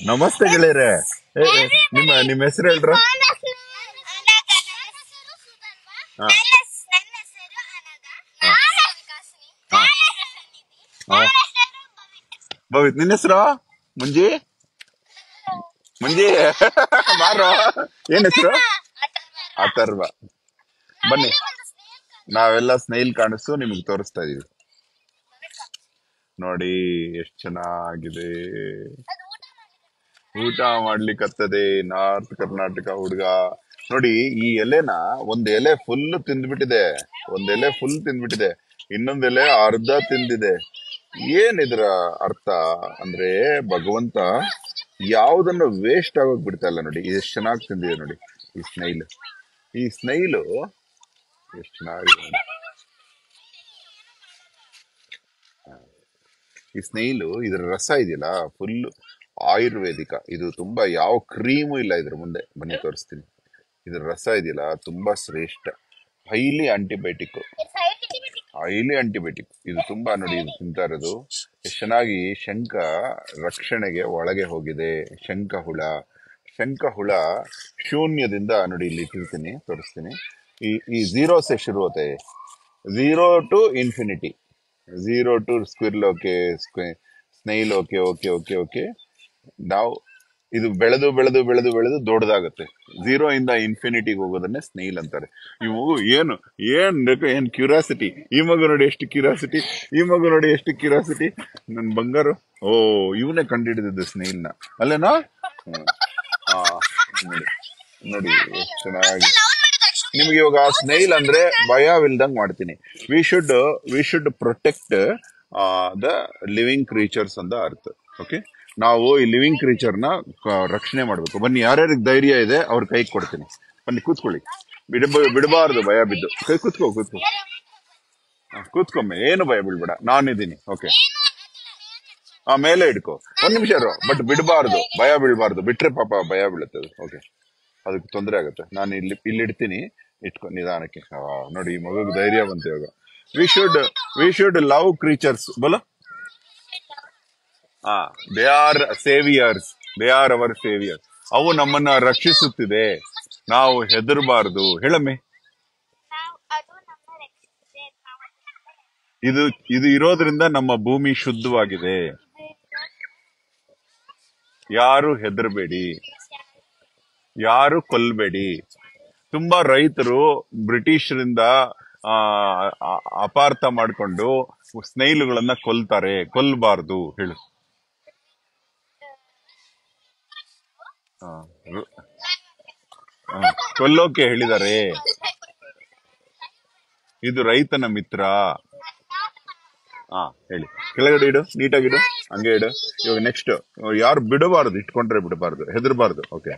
ನಮಸ್ತೆ ಗೆಳೆಯರೆ. ನಿಮ್ಮ ಹೆಸರು ಹೇಳ್ರ? ಹಾ ಹಾ ಹಾ ಹಾ. ಭವಿತ್, ನಿನ್ನ ಹೆಸರು? ಮುಂಜಿ ಮುಂಜಿ ಮಾರೋ. ಏನ್ ಹೆಸರು? ಅಥರ್ವ. ಬನ್ನಿ, ನಾವೆಲ್ಲ ಸ್ನೇಹಿಲ್ ಕಾಣಿಸ್ತು ನಿಮ್ಗೆ ತೋರಿಸ್ತಾ ಇದೀವಿ. ನೋಡಿ ಎಷ್ಟ್ ಚೆನ್ನಾಗಿದೆ. ಊಟ ಮಾಡ್ಲಿಕ್ಕತ್ತದೆ ನಾರ್ತ್ ಕರ್ನಾಟಕ ಹುಡುಗ. ನೋಡಿ ಈ ಎಲೆನ, ಒಂದ್ ಎಲೆ ಫುಲ್ ತಿಂದ್ಬಿಟ್ಟಿದೆ, ಒಂದ್ ಎಲೆ ಫುಲ್ ತಿಂದ್ಬಿಟ್ಟಿದೆ, ಇನ್ನೊಂದ್ ಎಲೆ ಅರ್ಧ ತಿಂದಿದೆ. ಏನಿದ್ರ ಅರ್ಥ ಅಂದ್ರೆ, ಭಗವಂತ ಯಾವ್ದನ್ನ ವೇಸ್ಟ್ ಆಗೋಗ್ ಬಿಡ್ತಾ ಇಲ್ಲ. ನೋಡಿ ಎಷ್ಟ್ ಚೆನ್ನಾಗಿ ತಿಂದಿದೆ. ನೋಡಿ ಈ ಸ್ನೈಲು ಎಷ್ಟ್ ಚೆನ್ನಾಗಿದೆ ನೋಡಿ. ಈ ಸ್ನೇಹಿಲು ಇದ್ರ ರಸ ಇದೆಯಲ್ಲ, ಫುಲ್ ಆಯುರ್ವೇದಿಕ. ಇದು ತುಂಬಾ ಯಾವ ಕ್ರೀಮು ಇಲ್ಲ ಇದ್ರ ಮುಂದೆ. ಬನ್ನಿ ತೋರಿಸ್ತೀನಿ. ಇದ್ರ ರಸ ಇದೆಯಲ್ಲ, ತುಂಬಾ ಶ್ರೇಷ್ಠ. Highly antibiotic, highly antibiotic. ಇದು ತುಂಬಾ ನೋಡಿ, ಇದು ತಿಂತಾ ಇರೋದು ಎಷ್ಟು ಚೆನ್ನಾಗಿ. ಶಂಖ ರಕ್ಷಣೆಗೆ ಒಳಗೆ ಹೋಗಿದೆ. ಶಂಖ ಹುಳ ಶೂನ್ಯದಿಂದ ನೋಡಿ, ಇಲ್ಲಿ ಇಟ್ಟಿರ್ತೀನಿ, ತೋರಿಸ್ತೀನಿ. ಈ ಝೀರೋ ಸೆ ಶುರು ಹೋತೆ, zero to infinity, zero to squirrel. Okay, snail. Okay okay okay okay. ನಾವು ಇದು ಬೆಳೆದು ಬೆಳೆದು ಬೆಳೆದು ಬೆಳೆದು ದೊಡ್ಡದಾಗುತ್ತೆ. ಝೀರೋ ಇಂದ ಇನ್ಫಿನಿಟಿಗೆ ಹೋಗೋದನ್ನೇ ಸ್ನೇಲ್ ಅಂತಾರೆ. ಈ ಮಗು ಏನ್ ಕ್ಯೂರಿಯಾಸಿಟಿ. ಈ ಮಗು ನೋಡಿ ಎಷ್ಟು ಕ್ಯೂರಿಯಾಸಿಟಿ, ಈ ಮಗು ನೋಡಿ ಎಷ್ಟು ಕ್ಯೂರಿಯಾಸಿಟಿ. ನನ್ ಬಂಗಾರು. ಓ, ಇವನೇ ಕಂಡುಹಿಡಿದಿದ್ದು ಸ್ನೇಲ್ ನ, ಅಲ್ಲೇನಾ? ಹಾ, ನೋಡಿ ನೋಡಿ ಎಷ್ಟು ಚೆನ್ನಾಗಿ. ನಿಮ್ಗೆ ಇವಾಗ ಸ್ನೇಲ್ ಅಂದ್ರೆ ಭಯವಿಲ್ದಂಗ್ ಮಾಡ್ತೀನಿ. We should protect the living creatures ಅಂತ ಅರ್ಥ. ಓಕೆ, ನಾವು ಈ ಲಿವಿಂಗ್ ಕ್ರೀಚರ್ ನ ರಕ್ಷಣೆ ಮಾಡ್ಬೇಕು. ಬನ್ನಿ, ಯಾರ್ಯಾರಿಗೆ ಧೈರ್ಯ ಇದೆ ಅವ್ರ ಕೈ ಕೊಡ್ತೀನಿ. ಬನ್ನಿ, ಕೂತ್ಕೊಳ್ಳಿ. ಬಿಡಬಾರ್ದು ಭಯ ಬಿದ್ದು. ಕೂತ್ಕೊಮ್ಮೆ, ಏನು ಭಯ ಬೀಳ್ಬೇಡ, ನಾನಿದ್ದೀನಿ. ಓಕೆ, ಮೇಲೆ ಇಡ್ಕೊ. ಒಂದ್ ನಿಮಿಷ ಇರು, ಬಟ್ ಬಿಡಬಾರ್ದು, ಭಯ ಬೀಳ್ಬಾರ್ದು. ಬಿಟ್ರೆ ಪಾಪ ಭಯ ಬೀಳುತ್ತೆ. ಓಕೆ, ಅದಕ್ಕೆ ತೊಂದರೆ ಆಗುತ್ತೆ. ನಾನು ಇಲ್ಲಿ ಇಡ್ತೀನಿ, ಇಟ್ಕೊಂಡು ನಿಧಾನಕ್ಕೆ. ನೋಡಿ, ಈ ಮಗುಗೆ ಧೈರ್ಯ ಬಂತು ಇವಾಗ. We should love creatures. ಬೋಲೋ. They are saviours, they are our saviours. ಅವು ನಮ್ಮನ್ನ ರಕ್ಷಿಸುತ್ತಿದೆ, ನಾವು ಹೆದರಬಾರ್ದು. ಹೇಳಮ್ಮೆ. ಇದು ಇರೋದ್ರಿಂದ ನಮ್ಮ ಭೂಮಿ ಶುದ್ಧವಾಗಿದೆ. ಯಾರು ಹೆದರ್ಬೇಡಿ, ಯಾರು ಕೊಲ್ಬೇಡಿ. ತುಂಬಾ ರೈತರು ಬ್ರಿಟಿಷರಿಂದ ಅಪಾರ್ಥ ಮಾಡ್ಕೊಂಡು ಸ್ನೇಹಿಲುಗಳನ್ನ ಕೊಲ್ತಾರೆ. ಕೊಲ್ಬಾರ್ದು. ಹೇಳು. ಕೊಲ್ಲೋಕೆ ಹೇಳಿದ್ದಾರೆ. ಇದು ರೈತನ ಮಿತ್ರ. ಹೇಳಿ. ಕೆಳಗಡೆ ಇಡು, ನೀಟಾಗಿಡು, ಹಂಗೆ ಇಡು. ಇವಾಗ ನೆಕ್ಸ್ಟ್, ಯಾರು ಬಿಡಬಾರ್ದು, ಇಟ್ಕೊಂಡ್ರೆ ಬಿಡಬಾರ್ದು, ಹೆದರ್ಬಾರ್ದು. Okay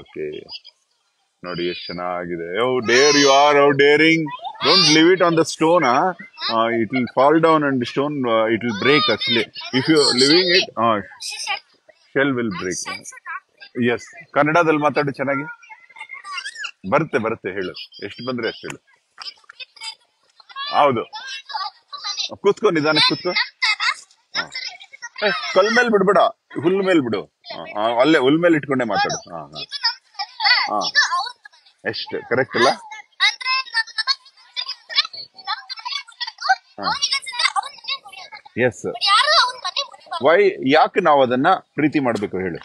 okay. ನೋಡಿ ಎಷ್ಟು ಚೆನ್ನಾಗಿದೆ. Dare you are, daring. Don't leave it on the stone. It will fall down and stone it will break. Actually if you living it, shell will break. Yes, ಕನ್ನಡದಲ್ಲಿ ಮಾತಾಡು ಚೆನ್ನಾಗಿ. ಬರುತ್ತೆ, ಹೇಳು. ಎಷ್ಟು ಬಂದ್ರೆ ಅಷ್ಟು ಹೇಳು. ಹೌದು, ಕೂತ್ಕೊ, ನಿಧಾನಕ್ಕೆ ಕೂತ್ಕೊ. ಕಲ್ ಮೇಲೆ ಬಿಡ್ಬೇಡ, ಹುಲ್ ಮೇಲೆ ಬಿಡು. ಅಲ್ಲೇ ಹುಲ್ ಮೇಲೆ ಇಟ್ಕೊಂಡೆ ಮಾತಾಡು. ಹಾ, ಎಷ್ಟು ಕರೆಕ್ಟ್ ಅಲ್ಲ? ಎಸ್. ಯಾಕೆ ನಾವು ಅದನ್ನ ಪ್ರೀತಿ ಮಾಡ್ಬೇಕು ಹೇಳು?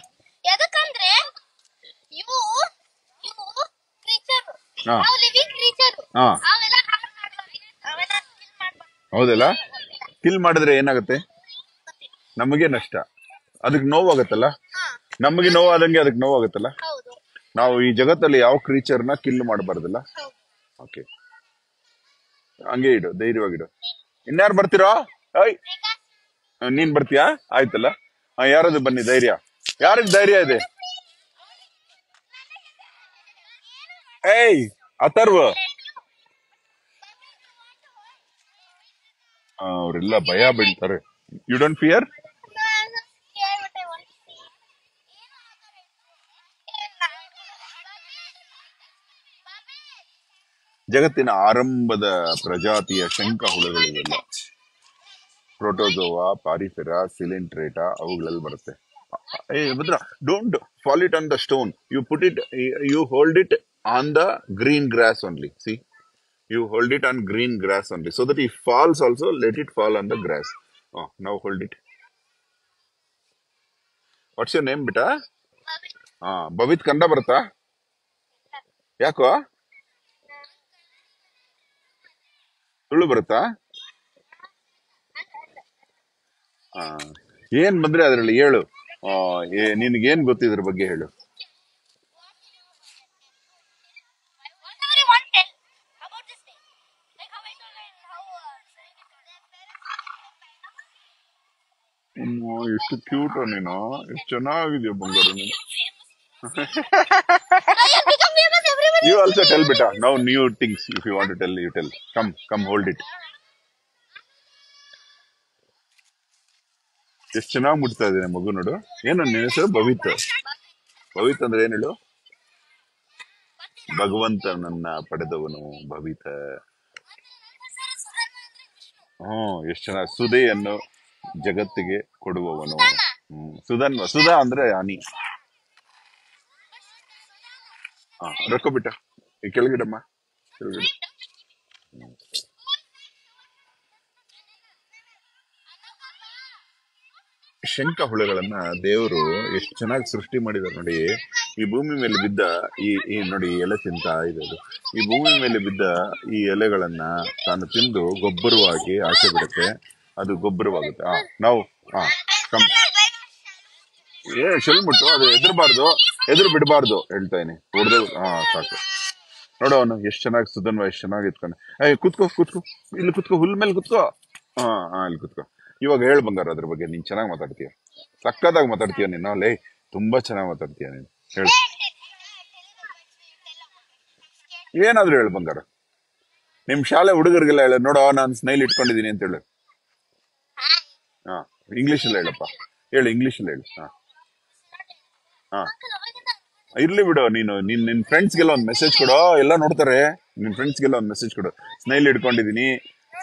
ಹೌದಲ್ಲ? ಕಿಲ್ ಮಾಡಿದ್ರೆ ಏನಾಗುತ್ತೆ? ನಮಗೆ ನಷ್ಟ, ಅದಕ್ಕೆ ನೋವಾಗತ್ತಲ್ಲ. ನಮಗೆ ನೋವಾದಂಗೆ ಅದಕ್ಕೆ ನೋವಾಗತ್ತಲ್ಲ. ನಾವು ಈ ಜಗತ್ತಲ್ಲಿ ಯಾವ ಕ್ರೀಚರ್ನ ಕಿಲ್ ಮಾಡಬಾರ್ದಲ್ಲ. ಓಕೆ, ಹಂಗೆ ಇಡು, ಧೈರ್ಯವಾಗಿಡು. ಇನ್ಯಾರು ಬರ್ತೀರಾ? ನೀನ್ ಬರ್ತೀಯಾ? ಆಯ್ತಲ್ಲ. ಯಾರದು? ಬನ್ನಿ, ಧೈರ್ಯ. ಯಾರಿಗೆ ಧೈರ್ಯ ಇದೆ? ಅಥರ್ವ. ಅವರೆಲ್ಲ ಭಯ ಬೀಳ್ತಾರೆ. You don't fear. ಜಗತ್ತಿನ ಆರಂಭದ ಪ್ರಜಾತಿಯ ಶಂಖ ಹುಳುಗಳಿವೆಲ್ಲ. ಪ್ರೋಟೋಜೋವಾ, ಪಾರಿಫೆರಾ, ಸಿಲಿಂಟ್ರೇಟಾ, ಅವುಗಳಲ್ಲಿ ಬರುತ್ತೆ. Hey, Bhadra, don't fall it on the stone. You put it, you hold it on the green grass only. See, you hold it on green grass only, so that if falls also, let it fall on the grass. Oh, now hold it. What's your name, beta? Bhavit ಕಂಡ ಬರ್ತಾ ಯಾಕೋ ತುಳು ಬರುತ್ತಾ? ಆ, ಏನ್ ಬಂದ್ರೆ ಅದ್ರಲ್ಲಿ ಹೇಳು. ನಿನ್ಗೇನ್ ಗೊತ್ತಿದ್ರ ಬಗ್ಗೆ ಹೇಳು. ಎಷ್ಟು ಕ್ಯೂಟ್ ನೀನು, ಎಷ್ಟು ಚೆನ್ನಾಗಿದ್ಯೋ ಬಂಗಾರ ನೀನು. You also tell beta. Now new things. If you want to tell, you tell. Come, hold it. ಎಷ್ಟು ಚೆನ್ನಾಗಿ ಮುಟ್ತಾ ಇದ್ದೇನೆ ಮಗು ನೋಡು. ಏನು ನಿನ್ನ ಹೆಸರು? ಭವಿತ್. ಭವಿತ್ ಅಂದ್ರೆ ಏನ್ ಹೇಳು? ಭಗವಂತನನ್ನ ಪಡೆದವನು ಭವಿತ. ಎಷ್ಟು ಚೆನ್ನಾಗಿ. ಸುಧೆಯನ್ನು ಜಗತ್ತಿಗೆ ಕೊಡುವವನು. ಸುಧಾ ಅಂದ್ರೆ ಹನಿ. ರೊಕ್ಕ ಬಿಟ್ಟ ಈ ಕೆಳಗಿಡಮ್ಮ, ಕೆಳಗಿಡ. ಶಂಖ ಹುಳುಗಳನ್ನ ದೇವರು ಎಷ್ಟು ಚೆನ್ನಾಗಿ ಸೃಷ್ಟಿ ಮಾಡಿದಾರೆ ನೋಡಿ. ಈ ಭೂಮಿ ಮೇಲೆ ಬಿದ್ದ ಈ ನೋಡಿ ಎಲೆ ತಿಂತಾ ಇದೆ ಅದು. ಈ ಭೂಮಿ ಮೇಲೆ ಬಿದ್ದ ಈ ಎಲೆಗಳನ್ನ ತಾನು ತಿಂದು ಗೊಬ್ಬರವಾಗಿ ಆಚೆ ಬಿಡುತ್ತೆ. ಅದು ಗೊಬ್ಬರವಾಗುತ್ತೆ. ನಾವು ಕಮ್ ಶೆಲ್ಬಿಟ್ಟು ಅದು ಎದುರು ಬಿಡಬಾರ್ದು ಹೇಳ್ತಾ ಇದೀನಿ. ಹೊಡೆದು ಸಾಕು. ನೋಡು ಅವನು ಎಷ್ಟು ಚೆನ್ನಾಗಿ ಸುಧನ್ವ ಎಷ್ಟು ಚೆನ್ನಾಗಿ ಇತ್ಕೊಂಡು. ಕುತ್ಕೋ ಇಲ್ಲಿ ಕುತ್ಕೋ, ಹುಲ್ ಮೇಲೆ ಕುತ್ಕೋ. ಇಲ್ಲಿ ಕುತ್ಕೋ. ಇವಾಗ ಹೇಳ್ ಬಂಗಾರ ಅದ್ರ ಬಗ್ಗೆ. ನೀನ್ ಚೆನ್ನಾಗಿ ಮಾತಾಡ್ತೀಯ, ಸಕ್ಕದಾಗಿ ಮಾತಾಡ್ತೀಯ ನೀನು. ಲೇ ತುಂಬಾ ಚೆನ್ನಾಗಿ ಮಾತಾಡ್ತೀಯ ನೀನು. ಹೇಳು, ಏನಾದ್ರು ಹೇಳು ಬಂಗಾರ. ನಿಮ್ ಶಾಲೆ ಹುಡುಗರಿಗೆಲ್ಲ ಹೇಳ. ನೋಡೋ ನಾನು ಸ್ನೈಲ್ ಇಟ್ಕೊಂಡಿದೀನಿ ಅಂತ ಹೇಳು. ಇಂಗ್ಲಿಷ್ ಅಲ್ಲಿ ಹೇಳಪ್ಪ. ಹೇಳು, ಇಂಗ್ಲಿಷ್ ಅಲ್ಲಿ ಹೇಳು. ಇರ್ಲಿ ಬಿಡು. ನೀನು ನಿನ್ ಫ್ರೆಂಡ್ಸ್ಗೆಲ್ಲ ಒಂದ್ ಮೆಸೇಜ್ ಕೊಡು. ಎಲ್ಲ ನೋಡ್ತಾರೆ. ನಿನ್ ಫ್ರೆಂಡ್ಸ್ಗೆಲ್ಲ ಒಂದ್ ಮೆಸೇಜ್ ಕೊಡು. ಸ್ನೈಲ್ ಇಟ್ಕೊಂಡಿದೀನಿ.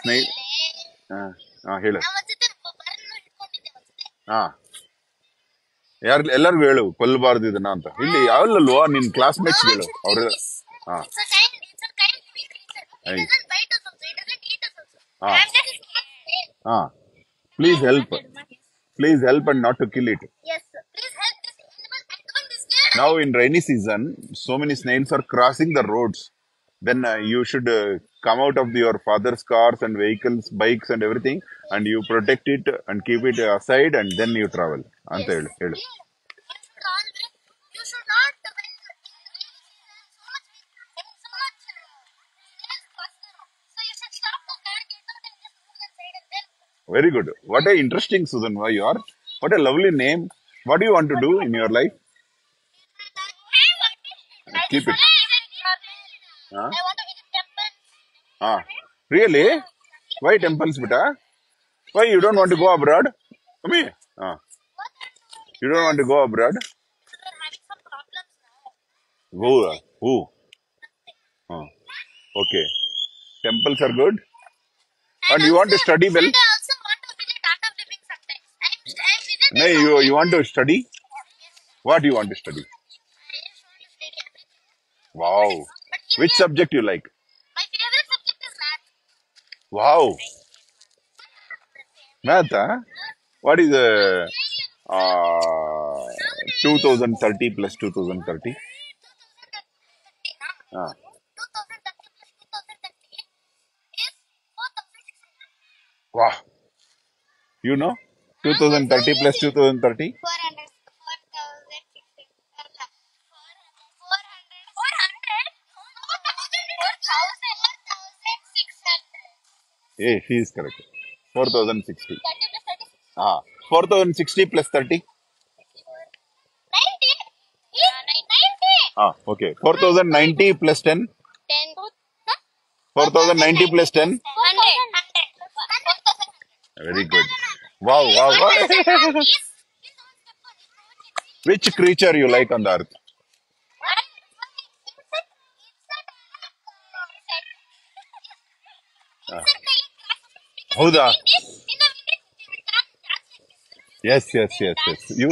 ಸ್ನೈಲ್. ಹೇಳು. ಎಲ್ಲರಿಗೂ ಹೇಳು, ಕೊಲ್ಲಬಾರ್ದು ಇದನ್ನ ಅಂತ. ಇಲ್ಲಿ ಯಾವಲ್ಲಲ್ವಾ ನಿನ್ ಕ್ಲಾಸ್ಮೇಟ್ಸ್ ಹೇಳು. ಅವ್ರ please help and not to kill it. Now in rainy season, so many snails are crossing the roads. Then you should come out of your father's cars and vehicles, bikes and everything, and you protect it and keep it aside, and then you travel. ಅಂತ ಹೇಳು. Very good. What a interesting Sudhanva you are. What a lovely name. What do you want to do in your life? Keep it. Really? Why temples, beta? Why you don't want to go abroad? Come here. You don't want to go abroad? Go. Who? Okay. Temples are good. And you want to study well? No, you want to study? What do you want to study? Wow. Which subject you like? Wow. Math, huh? What is 2030 plus 2030? Wow. You know? 2030 plus 2030? Hey, he is correct. 4060. 4060 plus 30? Okay. 4090 plus 10? 4090 plus 10? 100. Very good. Wow. Which creature you like on the earth? Houda? Yes. You?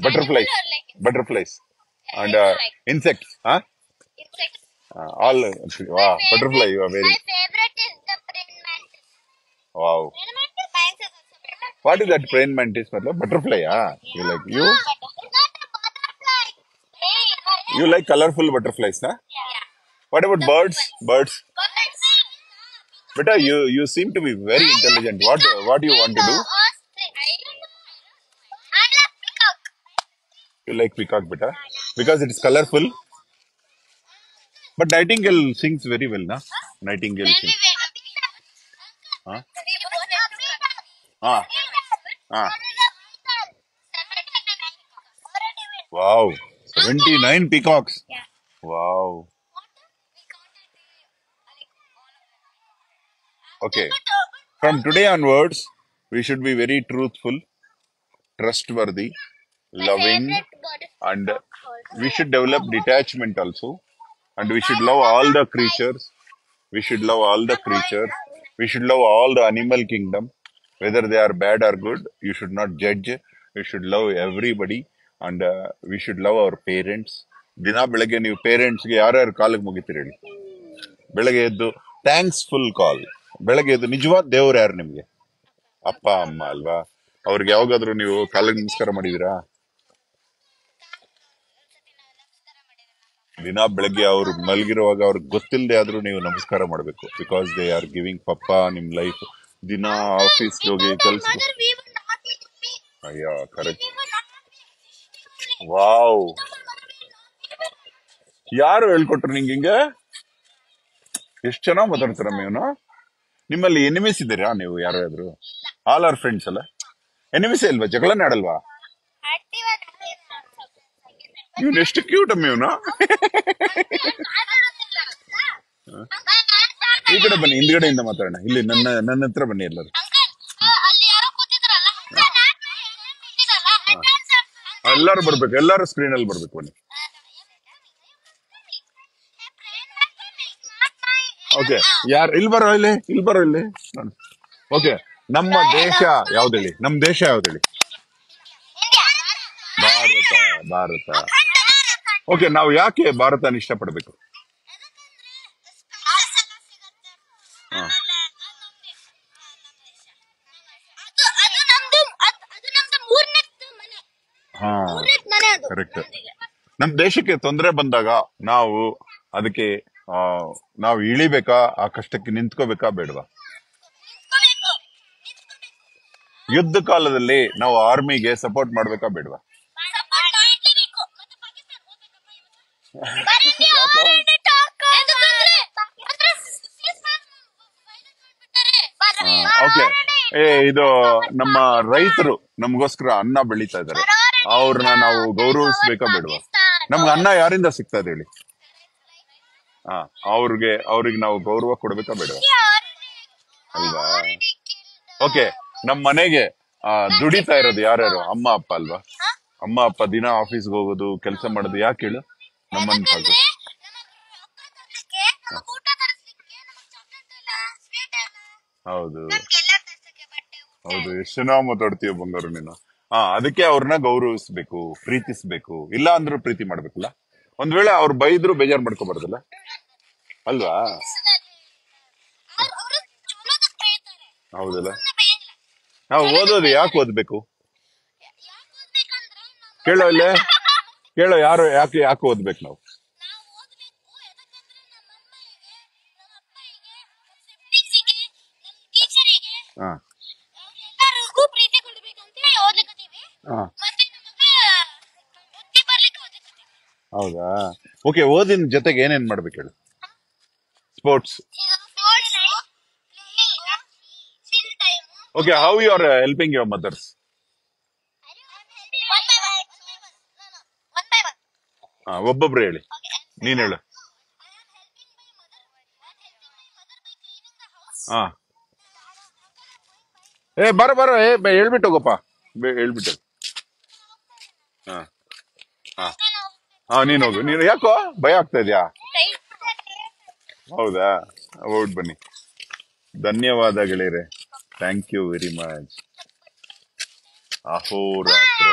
Butterflies, butterflies, and insects. Huh? All. Wow, butterfly. You are very. Wow. What is that praying mantis? मतलब butterfly. Ah, you like you? You like colorful butterflies, huh? What about birds? Birds. Beta, you seem to be very intelligent. What do you want to do? You like peacock, beta, because it's colorful. But nightingale sings very well, na? Nightingale sings. Huh? Ah, ah. Wow. 79 peacocks. Wow. Okay. From today onwards, we should be very truthful, trustworthy, loving, and we should develop detachment also. And we should love all the creatures. We should love all the creatures. We should love all the animal kingdom, whether they are bad or good. You should not judge. We should love everybody, and we should love our parents. ದಿನ ಬೆಳಗ್ಗೆ ನೀವು ಪೇರೆಂಟ್ಸ್ಗೆ ಯಾರ್ಯಾರು ಕಾಲಿಗೆ ಮುಗಿತೀರಿ ಹೇಳಿ? ಬೆಳಗ್ಗೆ ಎದ್ದು thankful ಕಾಲ್. ಬೆಳಗ್ಗೆ ಎದ್ದು ನಿಜವಾದ ದೇವ್ರು ಯಾರು ನಿಮ್ಗೆ? ಅಪ್ಪ ಅಮ್ಮ ಅಲ್ವಾ? ಅವ್ರಿಗೆ ಯಾವಾಗಾದ್ರೂ ನೀವು ಕಾಲಿಗೆ ನಮಸ್ಕಾರ ಮಾಡಿದೀರಾ? ದಿನ ಬೆಳಗ್ಗೆ ಅವ್ರು ಮಲಗಿರುವಾಗ ಅವ್ರಿಗೆ ಗೊತ್ತಿಲ್ಲದೆ ಆದ್ರೂ ನೀವು ನಮಸ್ಕಾರ ಮಾಡಬೇಕು. ಬಿಕಾಸ್ ದೇ ಆರ್ ಗಿವಿಂಗ್ ಪಪ್ಪ ನಿಮ್ ಲೈಫ್. ದಿನ ಆಫೀಸ್ಗೆ ಹೋಗಿ ಕೆಲ್ಸ. ಅಯ್ಯೋ ಕರೆಕ್ಟ್. ವಾವ್, ಯಾರು ಹೇಳ್ಕೊಟ್ರು ನಿಂಗೆ ಹಿಂಗೆ? ಎಷ್ಟು ಚೆನ್ನಾಗ್ ಮಾತಾಡ್ತಾರ ಇವನು. ನಿಮ್ಮಲ್ಲಿ ಎನಿಮಿಸ್ ಇದ್ದೀರಾ ನೀವು ಯಾರಾದ್ರೂ? ಆಲ್ ಆರ್ ಫ್ರೆಂಡ್ಸ್ ಅಲ್ಲ? ಎನಿಮಿಸ್ ಇಲ್ವಾ? ಜಗಳನೇ ಆಡಲ್ವಾ? ಇವನು ಎಷ್ಟು ಕ್ಯೂಟ್ ಅಮ್ಮ ಇವನು. ಈ ಕಡೆ ಬನ್ನಿ, ಹಿಂದ್ಗಡೆಯಿಂದ ಮಾತಾಡೋಣ. ಇಲ್ಲಿ ನನ್ನ ಹತ್ರ ಬನ್ನಿ ಎಲ್ಲರೂ. ಎಲ್ಲರೂ ಬರ್ಬೇಕು, ಎಲ್ಲರೂ ಸ್ಕ್ರೀನ್ ಅಲ್ಲಿ ಬರ್ಬೇಕು ಬನ್ನಿ. ಓಕೆ, ಯಾರು ಇಲ್ಲಿ ಬರೋ? ಇಲ್ಲಿ ಬರೋ ಇಲ್ಲಿ. ಓಕೆ, ನಮ್ಮ ದೇಶ ಯಾವ್ದು ಹೇಳಿ? ನಮ್ಮ ದೇಶ ಯಾವ್ದು ಹೇಳಿ? ಭಾರತ. ಭಾರತ. ಓಕೆ, ನಾವು ಯಾಕೆ ಭಾರತನ ಇಷ್ಟಪಡ್ಬೇಕು? ಹಾ, ಕರೆಕ್ಟ್. ನಮ್ ದೇಶಕ್ಕೆ ತೊಂದರೆ ಬಂದಾಗ ನಾವು ಅದಕ್ಕೆ ನಾವು ಇಳಿಬೇಕಾ? ಆ ಕಷ್ಟಕ್ಕೆ ನಿಂತ್ಕೋಬೇಕಾ ಬೇಡವಾ? ಯುದ್ಧ ಕಾಲದಲ್ಲಿ ನಾವು ಆರ್ಮಿಗೆ ಸಪೋರ್ಟ್ ಮಾಡ್ಬೇಕಾ ಬೇಡವಾ? ಓಕೆ, ಇದು ನಮ್ಮ ರೈತರು ನಮಗೋಸ್ಕರ ಅನ್ನ ಬೆಳೀತಾ ಇದಾರೆ. ಅವ್ರನ್ನ ನಾವು ಗೌರವಿಸ್ಬೇಕಾ ಬೇಡವಾ? ನಮ್ಗೆ ಅನ್ನ ಯಾರಿಂದ ಸಿಗ್ತಾ ಇದೆ ಹೇಳಿ? ಅವ್ರಿಗೆ ನಾವು ಗೌರವ ಕೊಡ್ಬೇಕಾ ಬೇಡವಾ? ಅಲ್ವಾ? ಓಕೆ, ನಮ್ ಮನೆಗೆ ದುಡಿತಾ ಇರೋದು ಯಾರ್ಯಾರು? ಅಮ್ಮ ಅಪ್ಪ ಅಲ್ವಾ? ಅಮ್ಮ ಅಪ್ಪ ದಿನ ಆಫೀಸ್ಗೆ ಹೋಗೋದು, ಕೆಲಸ ಮಾಡೋದು ಯಾಕೆ ಹೇಳು? ನಮ್ಮನ್ನ ಸಾಕು. ಹೌದು ಹೌದು, ಎಷ್ಟು ನಾವು ಮಾತಾಡ್ತೀವಿ ಬಂಗಾರು ನೀನು. ಅದಕ್ಕೆ ಅವ್ರನ್ನ ಗೌರವಿಸ್ಬೇಕು, ಪ್ರೀತಿಸ್ಬೇಕು. ಇಲ್ಲ ಅಂದ್ರೂ ಪ್ರೀತಿ ಮಾಡ್ಬೇಕಲ್ಲ. ಒಂದ್ ವೇಳೆ ಅವ್ರು ಬೈದ್ರು ಬೇಜಾರ್ ಮಾಡ್ಕೋಬಾರ್ದಲ್ಲ, ಅಲ್ವಾ? ಹೌದಲ್ಲ? ನಾವು ಓದೋದು ಯಾಕೆ ಓದ್ಬೇಕು? ಕೇಳೋ ಇಲ್ಲೇ, ಕೇಳೋ. ಯಾಕೆ ಓದ್ಬೇಕು ನಾವು? ಹೌದಾ? ಓಕೆ, ಓದಿನ ಜೊತೆಗೆ ಏನೇನ್ ಮಾಡ್ಬೇಕು ಹೇಳು? Sports. Okay, how you are helping your mothers? ಒಬ್ಬೊಬ್ರು ಹೇಳಿ. ನೀನ್ ಹೇಳು. ಬರೋ ಹೇಳ್ಬಿಟ್ಟು ಹೋಗಪ್ಪ. ಹೇಳ್ಬಿಟ್ಟು. ನೀನ್ ಹೋಗು. ನೀನು ಯಾಕೋ ಭಯ ಆಗ್ತಾ ಇದ್ಯಾ? ಹೌದಾ? ಓಡ್ ಬನ್ನಿ. ಧನ್ಯವಾದ ಗೆಳೆಯರೆ. Thank you very much. Ahoratra.